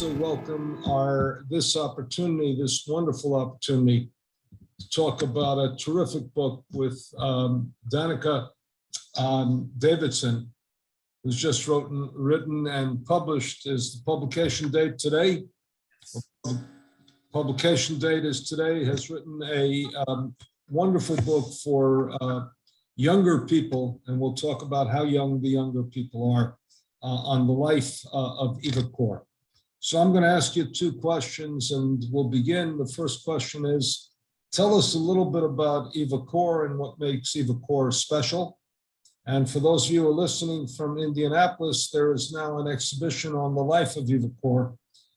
also welcome this wonderful opportunity to talk about a terrific book with Danica Davidson, who's just written and published. Is the publication date today? Publication date is today. Has written a wonderful book for younger people, and we'll talk about how young the younger people are on the life of Eva Kor. So I'm going to ask you two questions, and we'll begin. The first question is, tell us a little bit about Eva Kor and what makes Eva Kor special. And for those of you who are listening from Indianapolis, there is now an exhibition on the life of Eva Kor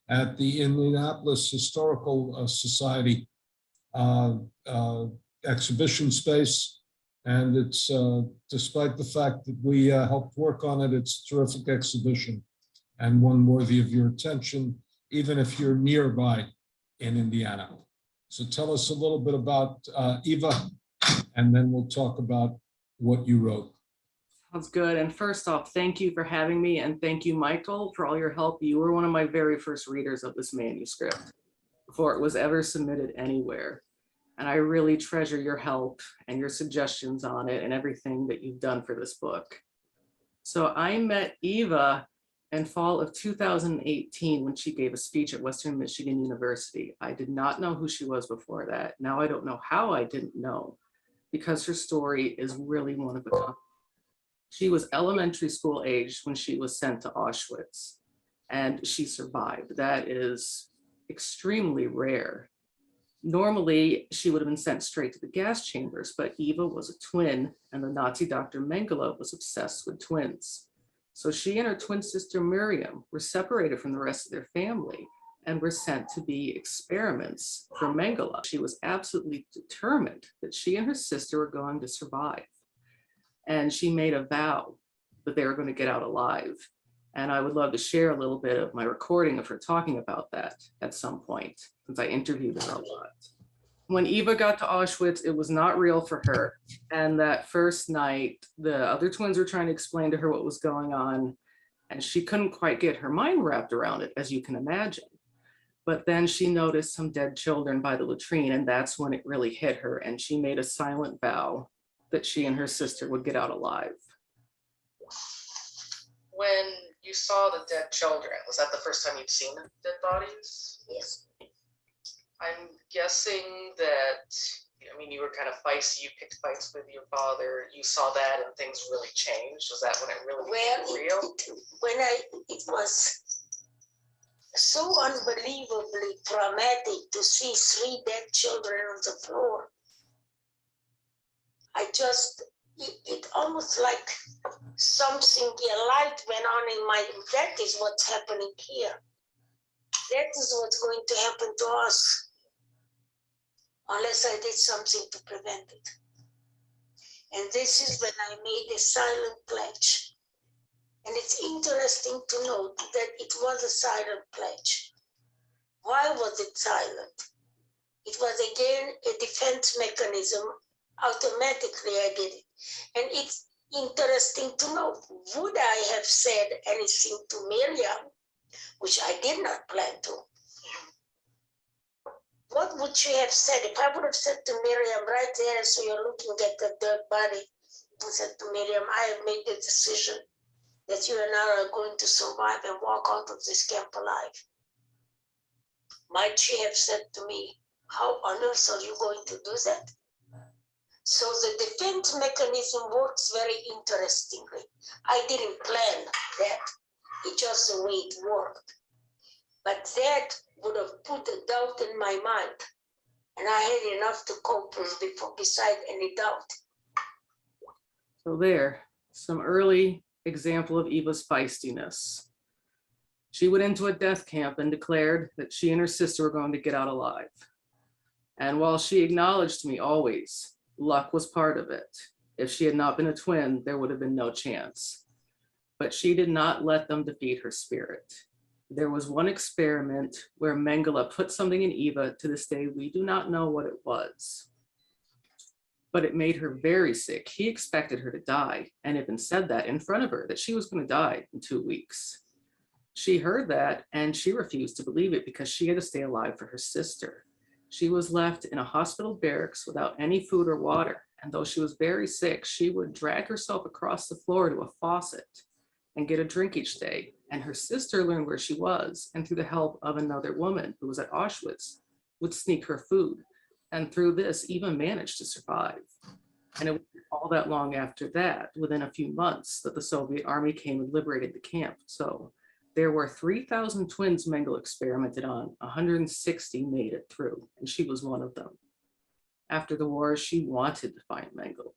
at the Indianapolis Historical Society exhibition space. And it's, despite the fact that we helped work on it, it's a terrific exhibition and one worthy of your attention, even if you're nearby in Indiana. So tell us a little bit about Eva, and then we'll talk about what you wrote. Sounds good. And first off, thank you for having me, and thank you, Michael, for all your help. You were one of my very first readers of this manuscript before it was ever submitted anywhere. And I really treasure your help and your suggestions on it and everything that you've done for this book. So I met Eva in fall of 2018 when she gave a speech at Western Michigan University. I did not know who she was before that. Now I don't know how I didn't know, because her story is really one of a kind. She was elementary school age when she was sent to Auschwitz, and she survived. That is extremely rare. Normally, she would have been sent straight to the gas chambers, but Eva was a twin, and the Nazi doctor Mengele was obsessed with twins. So she and her twin sister Miriam were separated from the rest of their family and were sent to be experiments for Mengele. She was absolutely determined that she and her sister were going to survive. And she made a vow that they were going to get out alive. And I would love to share a little bit of my recording of her talking about that at some point, since I interviewed her a lot. When Eva got to Auschwitz, it was not real for her. And that first night, the other twins were trying to explain to her what was going on, and she couldn't quite get her mind wrapped around it, as you can imagine. But then she noticed some dead children by the latrine, and that's when it really hit her, and she made a silent vow that she and her sister would get out alive. When you saw the dead children, was that the first time you'd seen the dead bodies? Yes. I'm guessing that, I mean, you were kind of feisty, you picked fights with your father, you saw that and things really changed. Was that when it really became real? It was so unbelievably traumatic to see 3 dead children on the floor. It almost like something, a light went on in my, that is what's happening here. That is what's going to happen to us, unless I did something to prevent it. And this is when I made a silent pledge. And it's interesting to note that it was a silent pledge. Why was it silent? It was again a defense mechanism. Automatically I did it. And it's interesting to note, would I have said anything to Miriam, which I did not plan to? What would she have said if I would have said to Miriam right there, so you're looking at the dead body, and said to Miriam, I have made the decision that you and I are going to survive and walk out of this camp alive. Might she have said to me, how on earth are you going to do that? So the defense mechanism works very interestingly. I didn't plan that. It's just the way it worked. But that would have put a doubt in my mind. And I had enough to cope with beside any doubt. So there, some early example of Eva's feistiness. She went into a death camp and declared that she and her sister were going to get out alive. And while she acknowledged to me always, luck was part of it. If she had not been a twin, there would have been no chance. But she did not let them defeat her spirit. There was one experiment where Mengele put something in Eva. To this day, we do not know what it was. But it made her very sick. He expected her to die, and even said that in front of her, that she was going to die in 2 weeks. She heard that and she refused to believe it because she had to stay alive for her sister. She was left in a hospital barracks without any food or water. And though she was very sick, she would drag herself across the floor to a faucet and get a drink each day. And her sister learned where she was, and through the help of another woman who was at Auschwitz, would sneak her food. And through this, Eva managed to survive. And it wasn't all that long after that, within a few months, that the Soviet army came and liberated the camp. So there were 3,000 twins Mengele experimented on, 160 made it through, and she was one of them. After the war, she wanted to find Mengele.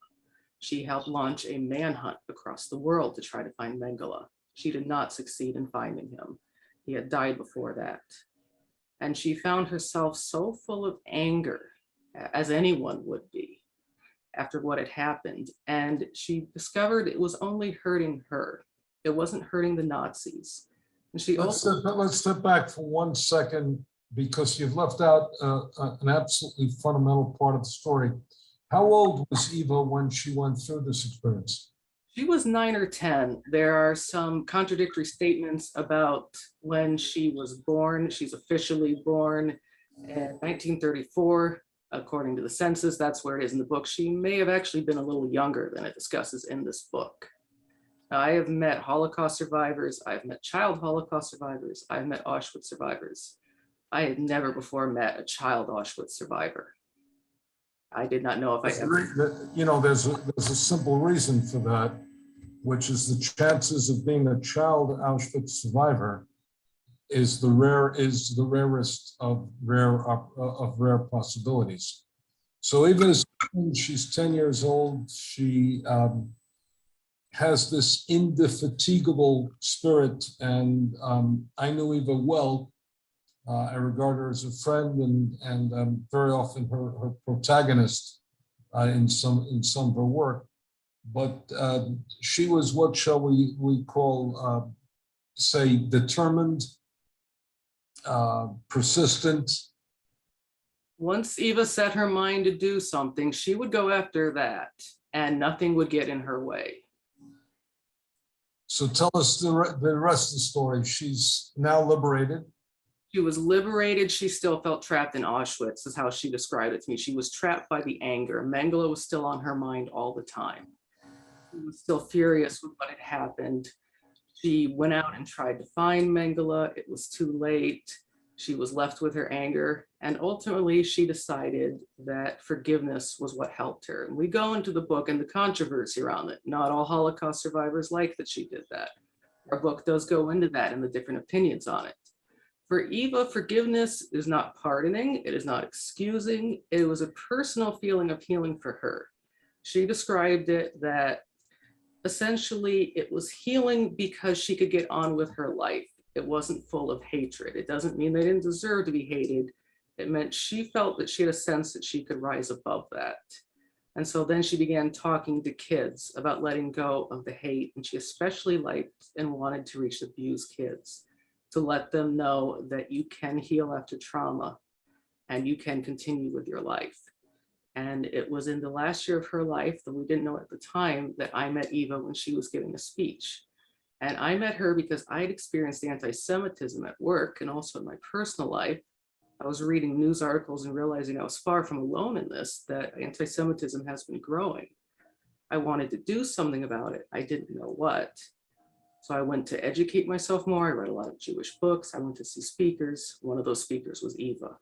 She helped launch a manhunt across the world to try to find Mengele. She did not succeed in finding him. He had died before that. And she found herself so full of anger, as anyone would be, after what had happened. And she discovered it was only hurting her. It wasn't hurting the Nazis. And she Let's step back for 1 second, because you've left out an absolutely fundamental part of the story. How old was Eva when she went through this experience? She was 9 or 10. There are some contradictory statements about when she was born. She's officially born in 1934, according to the census. That's where it is in the book. She may have actually been a little younger than it discusses in this book. I have met Holocaust survivors. I've met child Holocaust survivors. I've met Auschwitz survivors. I had never before met a child Auschwitz survivor. I did not know if I ever. You know, there's a simple reason for that, which is the chances of being a child Auschwitz survivor is the rarest of rare possibilities. So even as she's 10 years old, she has this indefatigable spirit, and I knew Eva well. I regard her as a friend and very often her protagonist in some of her work. But she was, what shall we call, say, determined, persistent. Once Eva set her mind to do something, she would go after that, and nothing would get in her way. So tell us the rest of the story. She's now liberated. She was liberated. She still felt trapped in Auschwitz, is how she described it to me. She was trapped by the anger. Mengele was still on her mind all the time. She was still furious with what had happened. She went out and tried to find Mengele. It was too late. She was left with her anger. And ultimately, she decided that forgiveness was what helped her. And we go into the book and the controversy around it. Not all Holocaust survivors like that she did that. Our book does go into that and the different opinions on it. For Eva, forgiveness is not pardoning. It is not excusing. It was a personal feeling of healing for her. She described it that essentially it was healing because she could get on with her life. It wasn't full of hatred. It doesn't mean they didn't deserve to be hated. It meant she felt that she had a sense that she could rise above that. And so then she began talking to kids about letting go of the hate. And she especially liked and wanted to reach abused kids, to let them know that you can heal after trauma and you can continue with your life. And it was in the last year of her life, that we didn't know at the time, that I met Eva when she was giving a speech. And I met her because I had experienced anti-Semitism at work and also in my personal life. I was reading news articles and realizing I was far from alone in this, that anti-Semitism has been growing. I wanted to do something about it. I didn't know what. So I went to educate myself more. I read a lot of Jewish books. I went to see speakers. One of those speakers was Eva.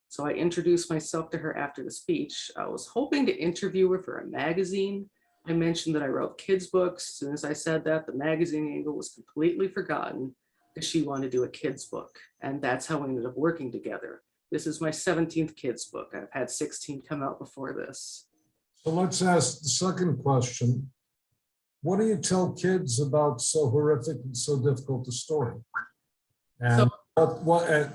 So I introduced myself to her after the speech. I was hoping to interview her for a magazine. I mentioned that I wrote kids' books. As soon as I said that, the magazine angle was completely forgotten because she wanted to do a kids' book. And that's how we ended up working together. This is my 17th kids' book. I've had 16 come out before this. So let's ask the second question. What do you tell kids about so horrific and so difficult a story? And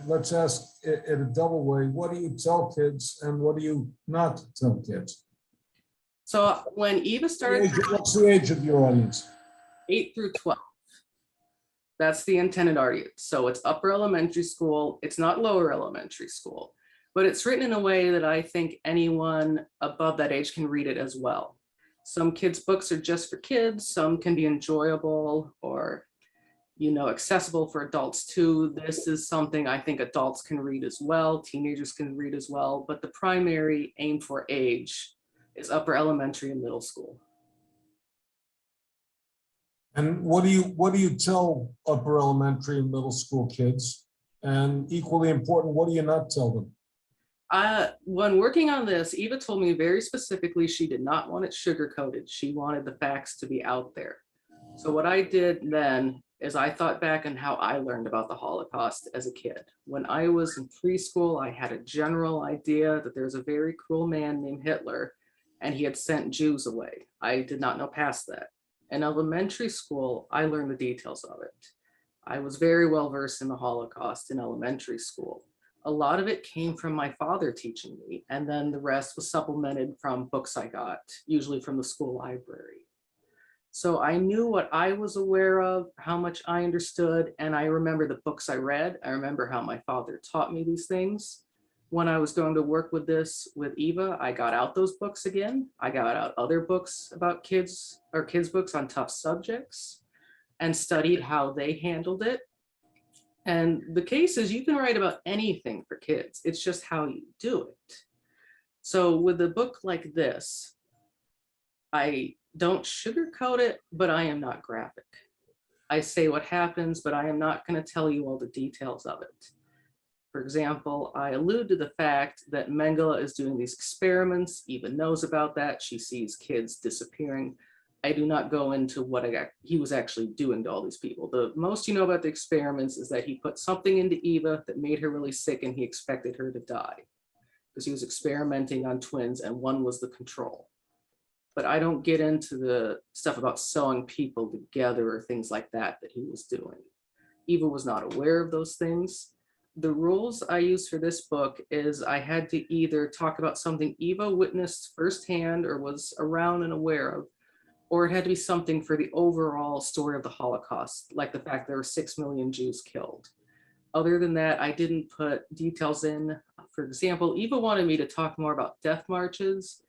let's ask it a double way. What do you tell kids and what do you not tell kids? So when Eva started— What's the age of your audience? 8 through 12. That's the intended audience. So it's upper elementary school. It's not lower elementary school, but it's written in a way that I think anyone above that age can read it as well. Some kids' books are just for kids. Some can be enjoyable, or accessible for adults too. This is something I think adults can read as well, teenagers can read as well, but the primary aim for age is upper elementary and middle school. And what do you tell upper elementary and middle school kids? And equally important, what do you not tell them? When working on this, Eva told me very specifically she did not want it sugar-coated. She wanted the facts to be out there. So what I did then is I thought back on how I learned about the Holocaust as a kid. When I was in preschool, I had a general idea that there's a very cruel man named Hitler, and he had sent Jews away. I did not know past that. In elementary school, I learned the details of it. I was very well versed in the Holocaust in elementary school. A lot of it came from my father teaching me, and then the rest was supplemented from books I got, usually from the school library. So I knew what I was aware of, how much I understood, and I remember the books I read. I remember how my father taught me these things. When I was going to work with this with Eva, I got out those books again. I got out other books about kids, or kids' books on tough subjects, and studied how they handled it. And the case is you can write about anything for kids. It's just how you do it. So with a book like this, I don't sugarcoat it, but I am not graphic. I say what happens, but I am not going to tell you all the details of it. For example, I allude to the fact that Mengele is doing these experiments. Eva knows about that. She sees kids disappearing. I do not go into what he was actually doing to all these people. The most you know about the experiments is that he put something into Eva that made her really sick and he expected her to die because he was experimenting on twins and one was the control. But I don't get into the stuff about sewing people together or things like that he was doing. Eva was not aware of those things. The rules I use for this book is I had to either talk about something Eva witnessed firsthand or was around and aware of, or it had to be something for the overall story of the Holocaust, like the fact there were 6 million Jews killed. Other than that, I didn't put details in. For example, Eva wanted me to talk more about death marches,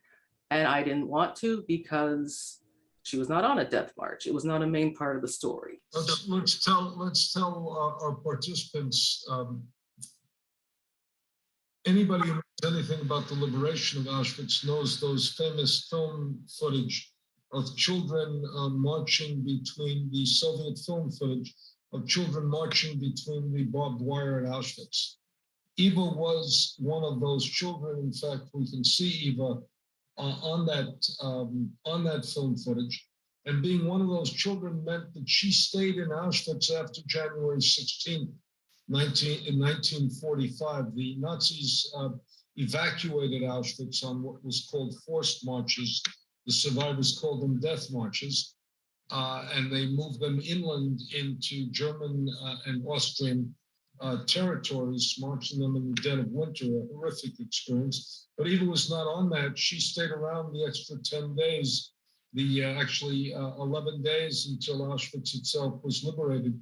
and I didn't want to because she was not on a death march. It was not a main part of the story. Let's tell our participants, anybody who knows anything about the liberation of Auschwitz knows those famous film footage of children marching between the Soviet film footage of children marching between the barbed wire at Auschwitz. Eva was one of those children. In fact, we can see Eva on that film footage. And being one of those children meant that she stayed in Auschwitz after January 16, 1945. The Nazis evacuated Auschwitz on what was called forced marches. The survivors called them death marches. And they moved them inland into German and Austrian territories, marching them in the dead of winter, a horrific experience. But Eva was not on that. She stayed around the extra 10 days, actually 11 days until Auschwitz itself was liberated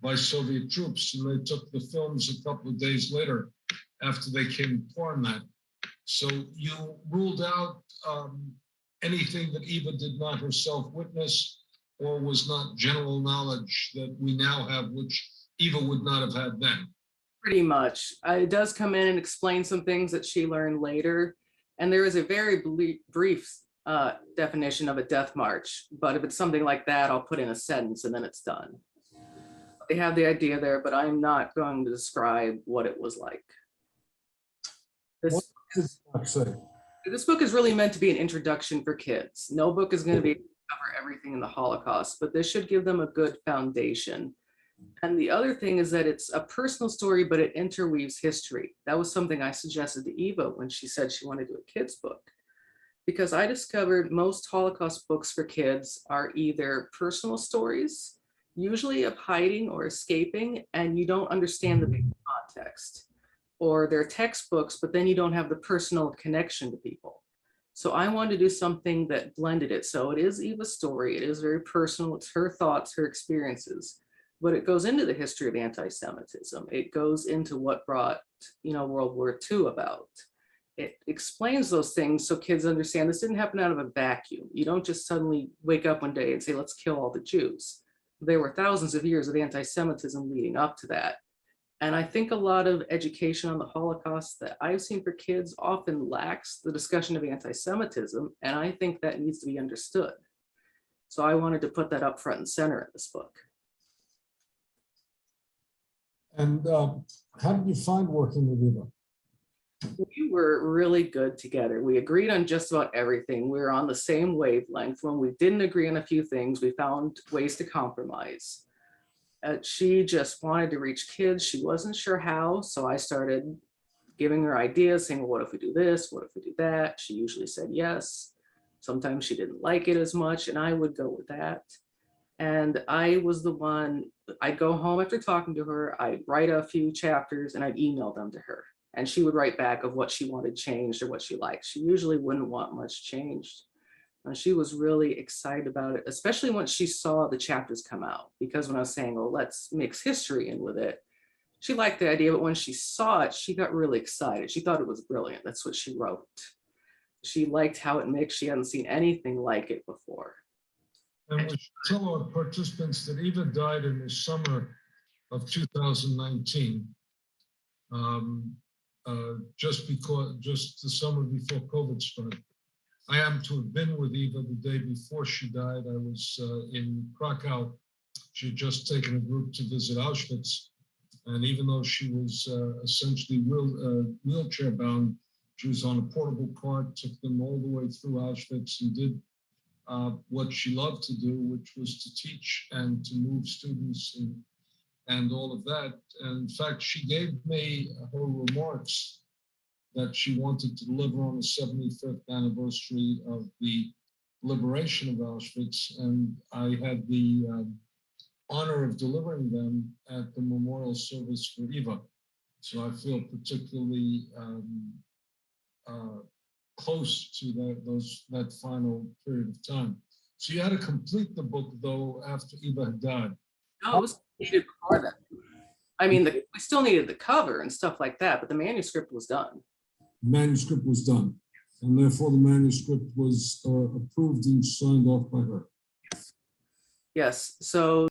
by Soviet troops. And they took the films a couple of days later after they came upon that. So you ruled out anything that Eva did not herself witness or was not general knowledge that we now have, which Eva would not have had then. Pretty much. It does come in and explain some things that she learned later. And there is a very brief definition of a death march. But if it's something like that, I'll put in a sentence and then it's done. They have the idea there, but I'm not going to describe what it was like. This book is really meant to be an introduction for kids. No book is going to be able to cover everything in the Holocaust, but this should give them a good foundation. And the other thing is that it's a personal story, but it interweaves history. That was something I suggested to Eva when she said she wanted to do a kid's book. Because I discovered most Holocaust books for kids are either personal stories, usually of hiding or escaping, and you don't understand the big context. Or they're textbooks, but then you don't have the personal connection to people. So I wanted to do something that blended it. So it is Eva's story. It is very personal. It's her thoughts, her experiences, but it goes into the history of anti-Semitism. It goes into what brought, World War II about. It explains those things so kids understand this didn't happen out of a vacuum. You don't just suddenly wake up one day and say, let's kill all the Jews. there were thousands of years of anti-Semitism leading up to that. And I think a lot of education on the Holocaust that I've seen for kids often lacks the discussion of anti-Semitism, and I think that needs to be understood. So I wanted to put that up front and center in this book. And how did you find working with Eva? We were really good together. We agreed on just about everything. We were on the same wavelength. When we didn't agree on a few things, we found ways to compromise. She just wanted to reach kids. She wasn't sure how, so I started giving her ideas, saying, well, what if we do this? What if we do that? She usually said yes. Sometimes she didn't like it as much, and I would go with that. And I was the one, I'd go home after talking to her, I'd write a few chapters and I'd email them to her. And she would write back of what she wanted changed or what she liked. She usually wouldn't want much changed. And she was really excited about it, especially once she saw the chapters come out. Because when I was saying, oh, let's mix history in with it, she liked the idea, but when she saw it, she got really excited. She thought it was brilliant. That's what she wrote. She liked how it mixed. She hadn't seen anything like it before. And we should tell our participants that Eva died in the summer of 2019, just the summer before COVID started. I happened to have been with Eva the day before she died. I was in Krakow. She had just taken a group to visit Auschwitz. And even though she was essentially wheelchair bound, she was on a portable cart, took them all the way through Auschwitz and did what she loved to do, which was to teach and to move students and all of that. And in fact, she gave me her remarks that she wanted to deliver on the 75th anniversary of the liberation of Auschwitz. And I had the honor of delivering them at the memorial service for Eva. So I feel particularly close to that final period of time. So you had to complete the book, though, after Eva had died. No, it was needed before that. I mean, we still needed the cover and stuff like that, but the manuscript was done. The manuscript was done, and therefore the manuscript was approved and signed off by her. Yes. So,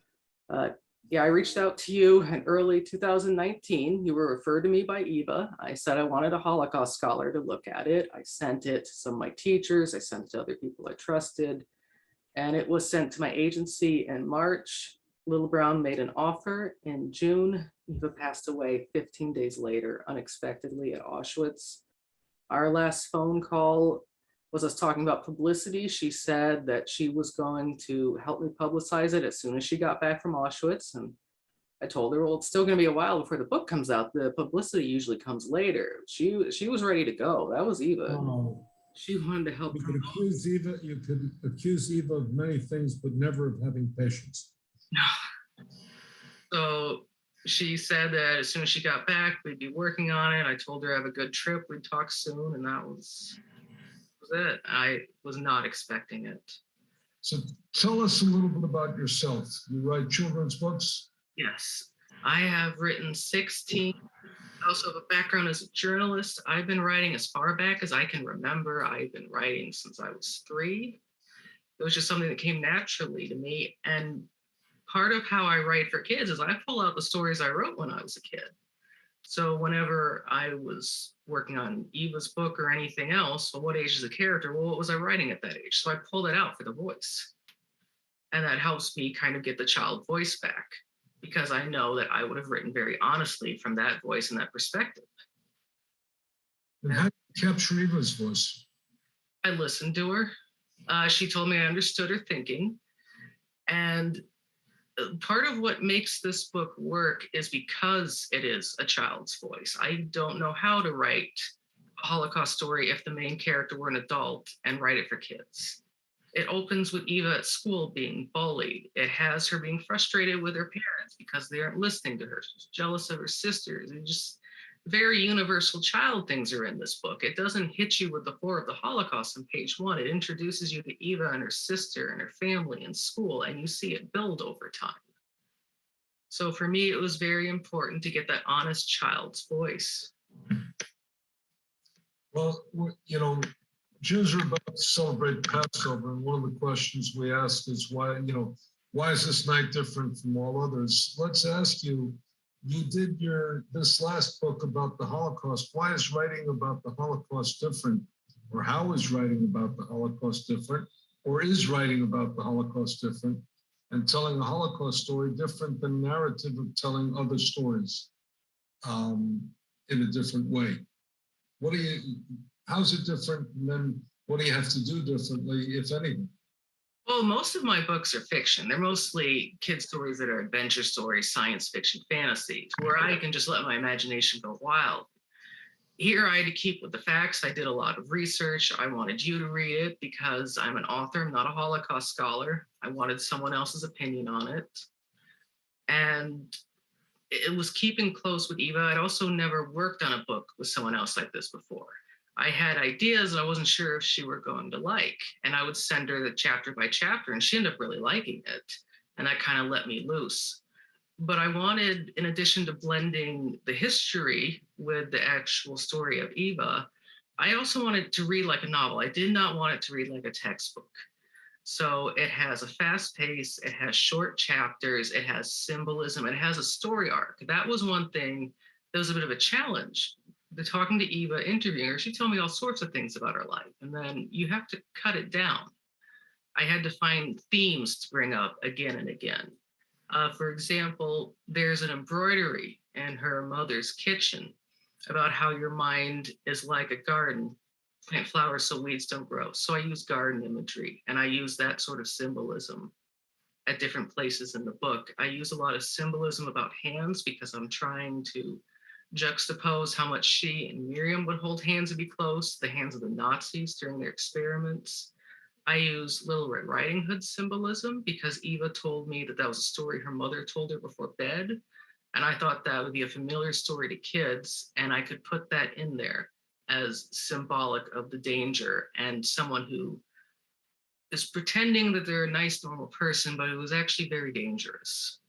yeah, I reached out to you in early 2019. You were referred to me by Eva. I said I wanted a Holocaust scholar to look at it. I sent it to some of my teachers. I sent it to other people I trusted. And it was sent to my agency in March. Little Brown made an offer in June. Eva passed away 15 days later, unexpectedly at Auschwitz. Our last phone call was us talking about publicity. She said that she was going to help me publicize it as soon as she got back from Auschwitz. And I told her, well, it's still going to be a while before the book comes out. The publicity usually comes later. She was ready to go. That was Eva. Oh. She wanted to help. You could accuse Eva of many things, but never of having patience. So she said that as soon as she got back, we'd be working on it. I told her I have a good trip. We'd talk soon, and that was it. I was not expecting it. So tell us a little bit about yourself. You write children's books? Yes, I have written 16. I also have a background as a journalist. I've been writing as far back as I can remember. I've been writing since I was 3. It was just something that came naturally to me. And part of how I write for kids is I pull out the stories I wrote when I was a kid. So whenever I was working on Eva's book or anything else, well, what age is the character? Well, what was I writing at that age? So I pull that out for the voice. And that helps me kind of get the child voice back, because I know that I would have written very honestly from that voice and that perspective. And how do you capture Eva's voice? I listened to her. She told me I understood her thinking. And part of what makes this book work is because it is a child's voice. I don't know how to write a Holocaust story if the main character were an adult and write it for kids. It opens with Eva at school being bullied. It has her being frustrated with her parents because they aren't listening to her. She's jealous of her sisters. And just very universal child things are in this book. It doesn't hit you with the horror of the Holocaust on page 1. It introduces you to Eva and her sister and her family and school, and you see it build over time. So for me, it was very important to get that honest child's voice. Well, you know, Jews are about to celebrate Passover, and one of the questions we ask is why why is this night different from all others? Let's ask you, you did this last book about the Holocaust. Why is writing about the Holocaust different? Or how is writing about the Holocaust different? Or is writing about the Holocaust different? And telling a Holocaust story different than narrative of telling other stories in a different way? How's it different? And then what do you have to do differently, if anything? Well, most of my books are fiction. They're mostly kid stories that are adventure stories, science fiction, fantasy, where I can just let my imagination go wild. Here I had to keep with the facts. I did a lot of research. I wanted you to read it because I'm an author, I'm not a Holocaust scholar. I wanted someone else's opinion on it. And it was keeping close with Eva. I'd also never worked on a book with someone else like this before. I had ideas I wasn't sure if she were going to like, and I would send her the chapter by chapter, and she ended up really liking it, and that kind of let me loose. But I wanted, in addition to blending the history with the actual story of Eva, I also wanted to read like a novel. I did not want it to read like a textbook. So it has a fast pace, it has short chapters, it has symbolism, it has a story arc. That was one thing that was a bit of a challenge. Talking to Eva, interviewing her, she told me all sorts of things about her life, and then you have to cut it down. I had to find themes to bring up again and again. For example, there's an embroidery in her mother's kitchen about how your mind is like a garden. Plant flowers so weeds don't grow. So I use garden imagery, and I use that sort of symbolism at different places in the book. I use a lot of symbolism about hands because I'm trying to juxtapose how much she and Miriam would hold hands and be close, the hands of the Nazis during their experiments. I use Little Red Riding Hood symbolism because Eva told me that that was a story her mother told her before bed. And I thought that would be a familiar story to kids, and I could put that in there as symbolic of the danger and someone who is pretending that they're a nice, normal person, but it was actually very dangerous.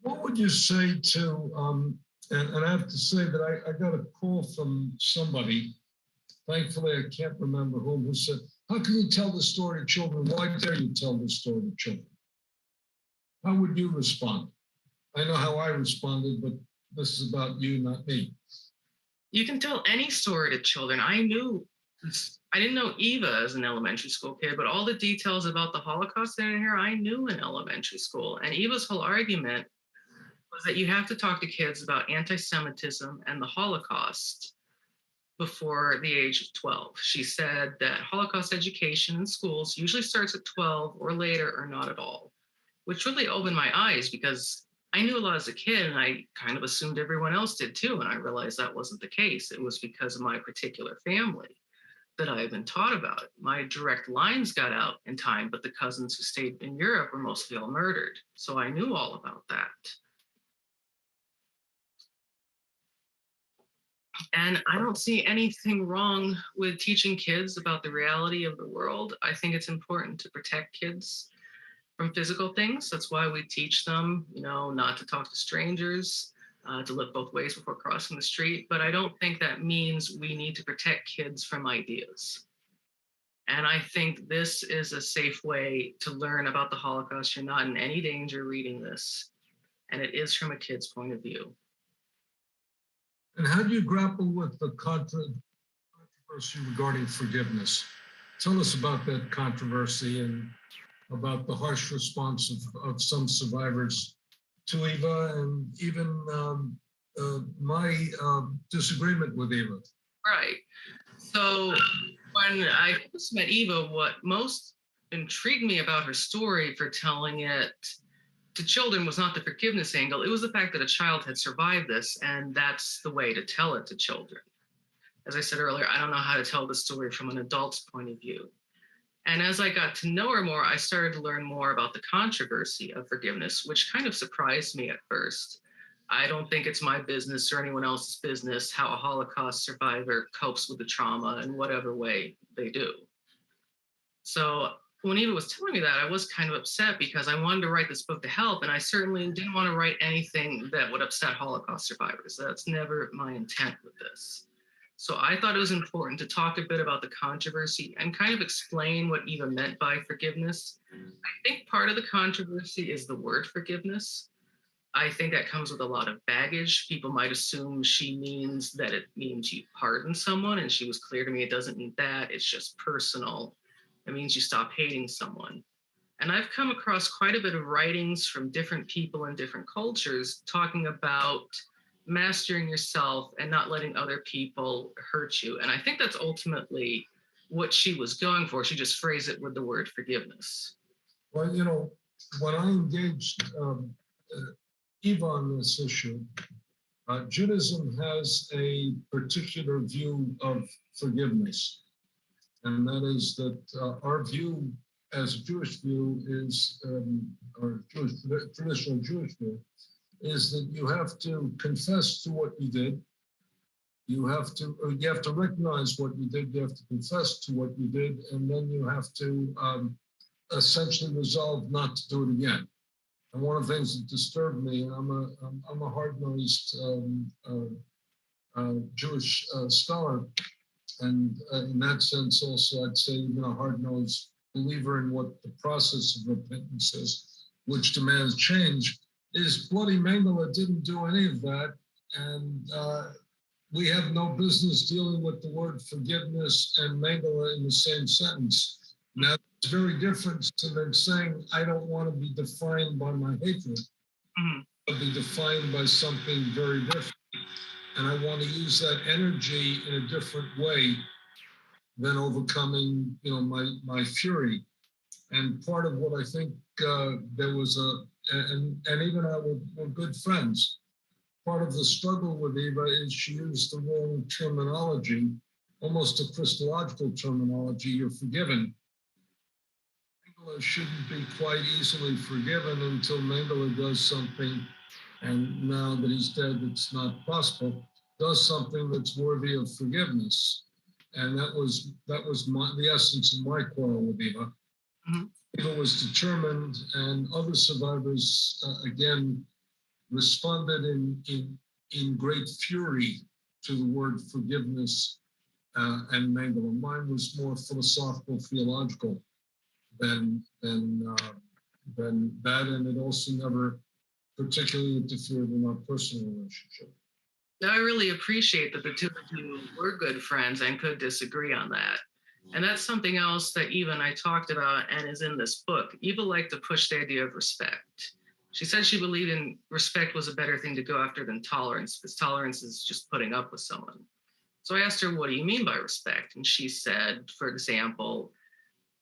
What would you say to, and I have to say that I got a call from somebody, thankfully I can't remember who said, how can you tell the story to children? Why dare you tell the story to children? How would you respond? I know how I responded, but this is about you, not me. You can tell any story to children. I didn't know Eva as an elementary school kid, but all the details about the Holocaust in here, I knew in elementary school. And Eva's whole argument was that you have to talk to kids about anti-Semitism and the Holocaust before the age of 12. She said that Holocaust education in schools usually starts at 12 or later or not at all, which really opened my eyes because I knew a lot as a kid and I kind of assumed everyone else did too. And I realized that wasn't the case. It was because of my particular family that I had been taught about it. My direct lines got out in time, but the cousins who stayed in Europe were mostly all murdered. So I knew all about that. And I don't see anything wrong with teaching kids about the reality of the world. I think it's important to protect kids from physical things. That's why we teach them, not to talk to strangers, to look both ways before crossing the street. But I don't think that means we need to protect kids from ideas. And I think this is a safe way to learn about the Holocaust. You're not in any danger reading this. And it is from a kid's point of view. And how do you grapple with the controversy regarding forgiveness? Tell us about that controversy and about the harsh response of some survivors to Eva, and even my disagreement with Eva. Right. So when I first met Eva, what most intrigued me about her story for telling it to children was not the forgiveness angle. It was the fact that a child had survived this, and that's the way to tell it to children. As I said earlier, I don't know how to tell the story from an adult's point of view. And as I got to know her more, I started to learn more about the controversy of forgiveness, which kind of surprised me at first. I don't think it's my business or anyone else's business how a Holocaust survivor copes with the trauma in whatever way they do. So when Eva was telling me that, I was kind of upset because I wanted to write this book to help, and I certainly didn't want to write anything that would upset Holocaust survivors. That's never my intent with this. So I thought it was important to talk a bit about the controversy and kind of explain what Eva meant by forgiveness. I think part of the controversy is the word forgiveness. I think that comes with a lot of baggage. People might assume she means that it means you pardon someone, and she was clear to me it doesn't mean that. It's just personal. It means you stop hating someone. And I've come across quite a bit of writings from different people in different cultures talking about mastering yourself and not letting other people hurt you. And I think that's ultimately what she was going for. She just phrased it with the word forgiveness. Well, when I engaged Eva on this issue, Judaism has a particular view of forgiveness. And that is that our view as a Jewish view is, or traditional Jewish view, is that you have to confess to what you did. You have to recognize what you did. You have to confess to what you did, and then you have to essentially resolve not to do it again. And one of the things that disturbed me, I'm a hard-nosed Jewish scholar, and in that sense, also I'd say even a hard-nosed believer in what the process of repentance is, which demands change. Is bloody Mengele didn't do any of that, and we have no business dealing with the word forgiveness and Mengele in the same sentence. Now, it's very different than saying I don't want to be defined by my hatred, but be defined by something very different. And I want to use that energy in a different way than overcoming, my fury. And part of what I think there was and even I were good friends. Part of the struggle with Eva is she used the wrong terminology, almost a Christological terminology, you're forgiven. Mengele shouldn't be quite easily forgiven until Mengele does something, and now that he's dead, it's not possible, does something that's worthy of forgiveness. And that was the essence of my quarrel with Eva. Mm-hmm. Eva was determined, and other survivors, again, responded in great fury to the word forgiveness and Mengele. Mine was more philosophical, theological than that, and it also never particularly interfered in our personal relationship. I really appreciate that the two of you were good friends and could disagree on that. And that's something else that Eva and I talked about and is in this book. Eva liked to push the idea of respect. She said she believed in respect was a better thing to go after than tolerance, because tolerance is just putting up with someone. So I asked her, what do you mean by respect? And she said, for example,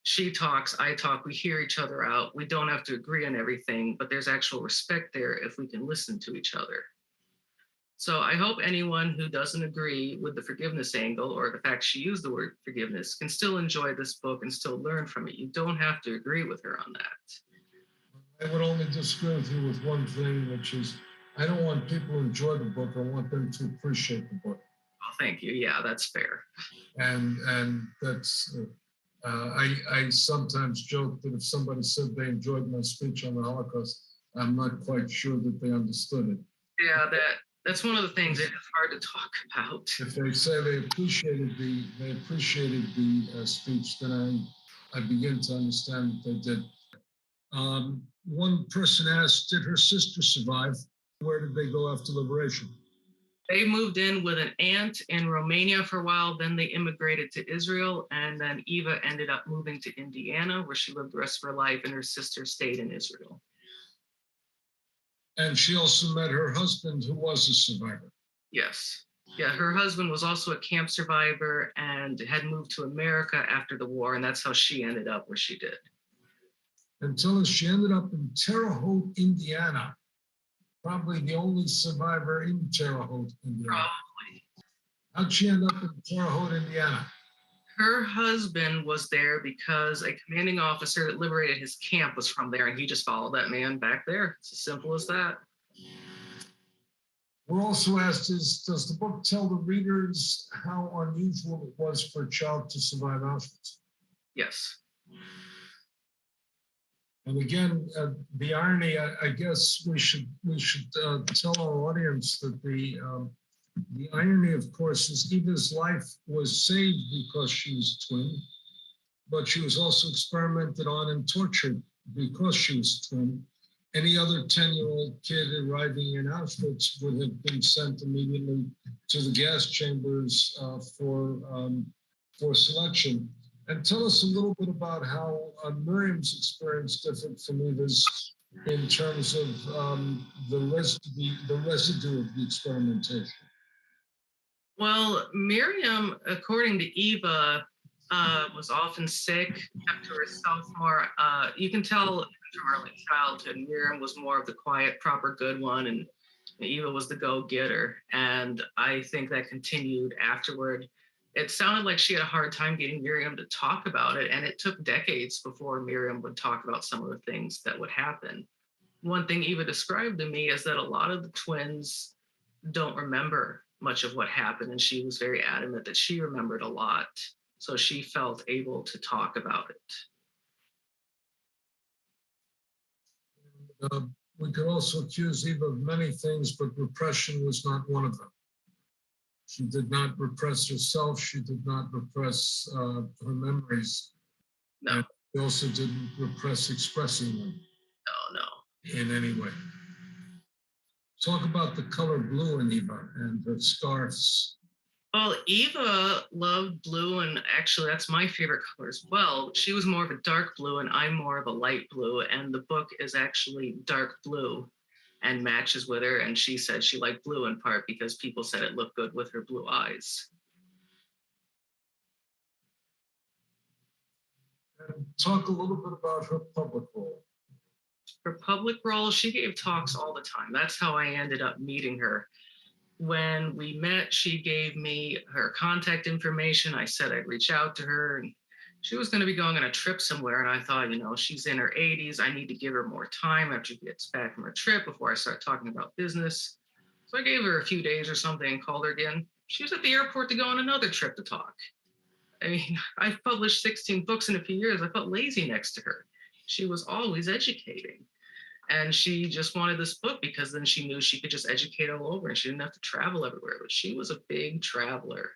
she talks, I talk, we hear each other out. We don't have to agree on everything, but there's actual respect there if we can listen to each other. So I hope anyone who doesn't agree with the forgiveness angle or the fact she used the word forgiveness can still enjoy this book and still learn from it. You don't have to agree with her on that. I would only disagree with you with one thing, which is I don't want people to enjoy the book. I want them to appreciate the book. Oh, thank you. Yeah, that's fair. And that's, I sometimes joke that if somebody said they enjoyed my speech on the Holocaust, I'm not quite sure that they understood it. Yeah, that's one of the things that is hard to talk about. If they say they appreciated the speech, then I begin to understand that they did. One person asked, did her sister survive? Where did they go after liberation? They moved in with an aunt in Romania for a while, then they immigrated to Israel, and then Eva ended up moving to Indiana, where she lived the rest of her life, and her sister stayed in Israel. And she also met her husband, who was a survivor. Yes. Yeah, her husband was also a camp survivor and had moved to America after the war, and that's how she ended up where she did. Until she ended up in Terre Haute, Indiana. Probably the only survivor in Terre Haute, Indiana. Probably. How'd she end up in Terre Haute, Indiana? Her husband was there because a commanding officer that liberated his camp was from there, and he just followed that man back there. It's as simple as that. We're also asked, does the book tell the readers how unusual it was for a child to survive Auschwitz? Yes. And again, the irony, I guess we should tell our audience that The irony, of course, is Eva's life was saved because she was twin, but she was also experimented on and tortured because she was twin. Any other 10-year-old kid arriving in Auschwitz would have been sent immediately to the gas chambers for selection. And tell us a little bit about how Miriam's experience differed from Eva's in terms of the residue of the experimentation. Well, Miriam, according to Eva, was often sick, kept to herself more. You can tell from early childhood, Miriam was more of the quiet, proper, good one, and Eva was the go-getter. And I think that continued afterward. It sounded like she had a hard time getting Miriam to talk about it, and it took decades before Miriam would talk about some of the things that would happen. One thing Eva described to me is that a lot of the twins don't remember much of what happened, and she was very adamant that she remembered a lot, so she felt able to talk about it. We could also accuse Eva of many things, but repression was not one of them. She did not repress herself. She did not repress her memories. No. And she also didn't repress expressing them. No. In any way. Talk about the color blue in Eva and her scarves. Well, Eva loved blue, and actually that's my favorite color as well. She was more of a dark blue and I'm more of a light blue, and the book is actually dark blue and matches with her, and she said she liked blue in part because people said it looked good with her blue eyes. And talk a little bit about her public role. Her public role, she gave talks all the time. That's how I ended up meeting her. When we met, she gave me her contact information. I said I'd reach out to her, and she was going to be going on a trip somewhere. And I thought, she's in her 80s. I need to give her more time after she gets back from her trip before I start talking about business. So I gave her a few days or something and called her again. She was at the airport to go on another trip to talk. I mean, I've published 16 books in a few years. I felt lazy next to her. She was always educating. And she just wanted this book because then she knew she could just educate all over and she didn't have to travel everywhere. But she was a big traveler.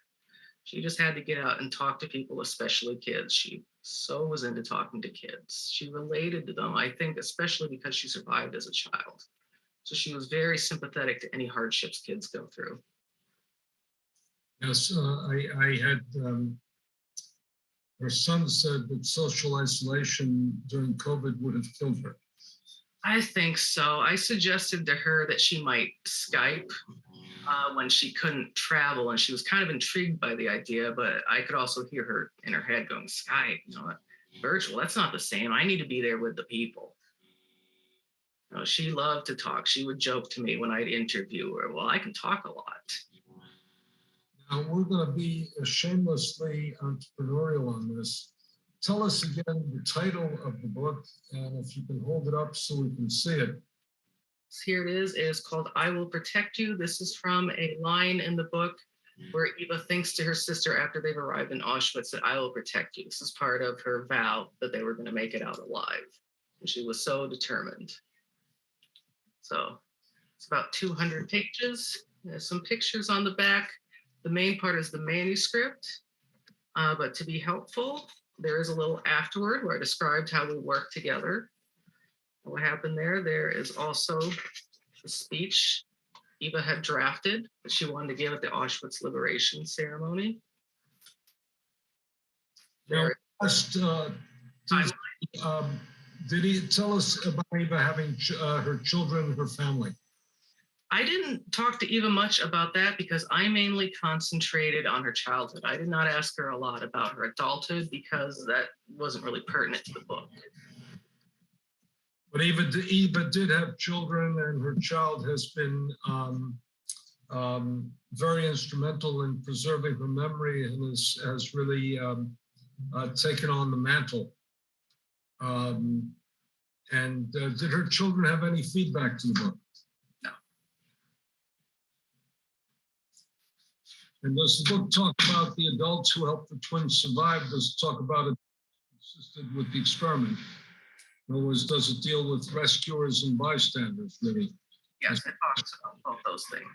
She just had to get out and talk to people, especially kids. She so was into talking to kids. She related to them, I think, especially because she survived as a child. So she was very sympathetic to any hardships kids go through. Yes, I had, her son said that social isolation during COVID would have killed her. I think so. I suggested to her that she might Skype when she couldn't travel, and she was kind of intrigued by the idea, but I could also hear her in her head going, Skype, virtual, that's not the same. I need to be there with the people. She loved to talk. She would joke to me when I'd interview her, well, I can talk a lot. Now, we're going to be shamelessly entrepreneurial on this. Tell us again the title of the book, and if you can hold it up so we can see it. Here it is. It is called I Will Protect You. This is from a line in the book where Eva thinks to her sister after they've arrived in Auschwitz that I will protect you. This is part of her vow that they were going to make it out alive. And she was so determined. So it's about 200 pages. There's some pictures on the back. The main part is the manuscript. But to be helpful, there is a little afterward where I described how we worked together. What happened there? There is also a speech Eva had drafted that she wanted to give at the Auschwitz liberation ceremony. Now, did he tell us about Eva having her children, her family? I didn't talk to Eva much about that because I mainly concentrated on her childhood. I did not ask her a lot about her adulthood because that wasn't really pertinent to the book. But Eva did have children, and her child has been very instrumental in preserving her memory and has really taken on the mantle. Did her children have any feedback to the book? No. And does the book talk about the adults who helped the twins survive? Does it talk about it assisted with the experiment? In other words, does it deal with rescuers and bystanders, really? Yes, it talks about both those things.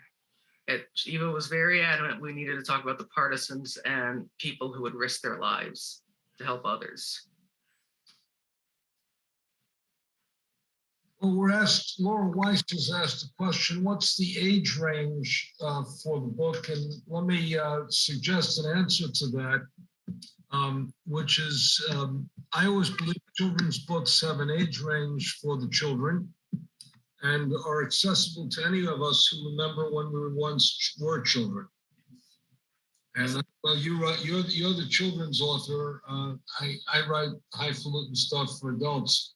Eva was very adamant we needed to talk about the partisans and people who would risk their lives to help others. Well, Laura Weiss has asked a question, what's the age range for the book? And let me suggest an answer to that, which is, I always believe children's books have an age range for the children and are accessible to any of us who remember when we once were children. And well, you're the children's author. I write highfalutin stuff for adults.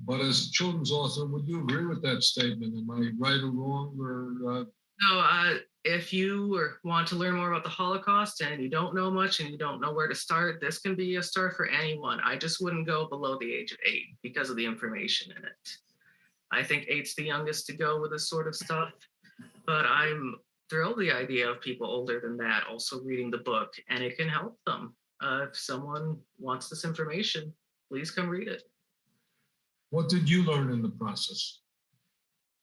But as a children's author, would you agree with that statement? Am I right or wrong? Or No, if you want to learn more about the Holocaust and you don't know much and you don't know where to start, this can be a start for anyone. I just wouldn't go below the age of 8 because of the information in it. I think 8's the youngest to go with this sort of stuff, but I'm thrilled the idea of people older than that also reading the book, and it can help them. If someone wants this information, please come read it. what did you learn in the process?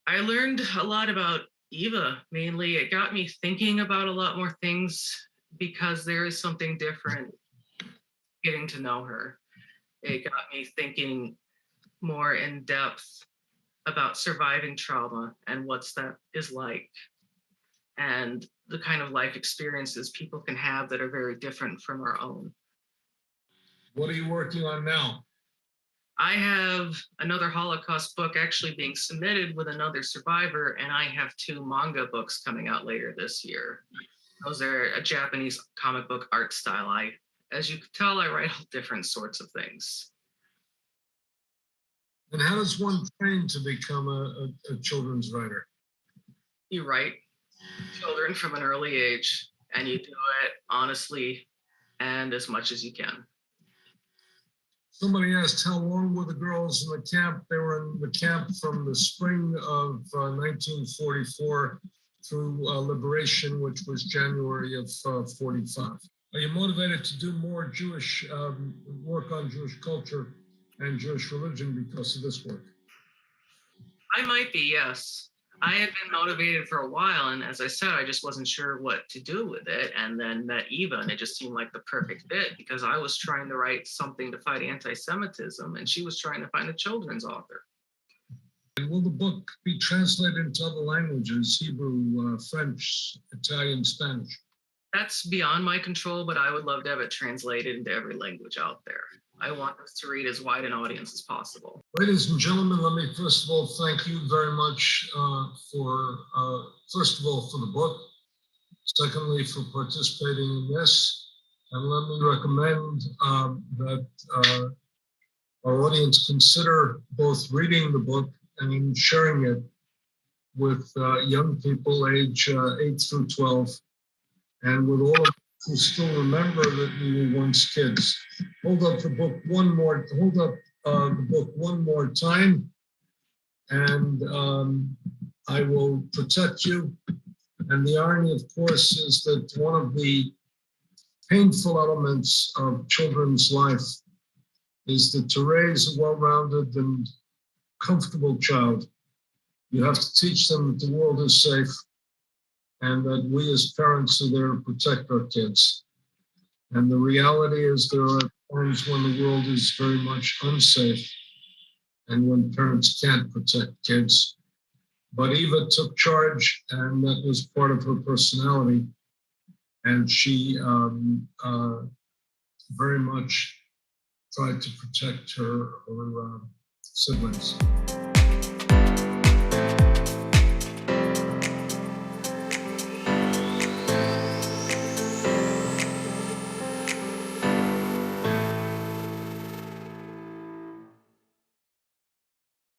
I learned a lot about Eva, mainly. It got me thinking about a lot more things because there is something different getting to know her. It got me thinking more in depth about surviving trauma and what's that is like, and the kind of life experiences people can have that are very different from our own. What are you working on now? I have another Holocaust book actually being submitted with another survivor, and I have 2 manga books coming out later this year. Those are a Japanese comic book art style. As you can tell, I write all different sorts of things. And how does one train to become a children's writer? You write children from an early age, and you do it honestly and as much as you can. Somebody asked how long were the girls in the camp? They were in the camp from the spring of 1944 through liberation, which was January of 45. Are you motivated to do more Jewish work on Jewish culture and Jewish religion because of this work? I might be, yes. I had been motivated for a while, and as I said, I just wasn't sure what to do with it, and then met Eva, and it just seemed like the perfect fit because I was trying to write something to fight anti-Semitism, and she was trying to find a children's author. And will the book be translated into other languages, Hebrew, French, Italian, Spanish? That's beyond my control, but I would love to have it translated into every language out there. I want us to read as wide an audience as possible. Ladies and gentlemen, let me first of all thank you very much first of all, for the book. Secondly, for participating in this. And let me recommend that our audience consider both reading the book and sharing it with young people age 8 through 12, and with all of us who still remember that we were once kids. Hold up the book one more time, and I will protect you. And the irony, of course, is that one of the painful elements of children's life is that to raise a well-rounded and comfortable child, you have to teach them that the world is safe and that we as parents are there to protect our kids. And the reality is there are times when the world is very much unsafe and when parents can't protect kids. But Eva took charge, and that was part of her personality. And she very much tried to protect her siblings.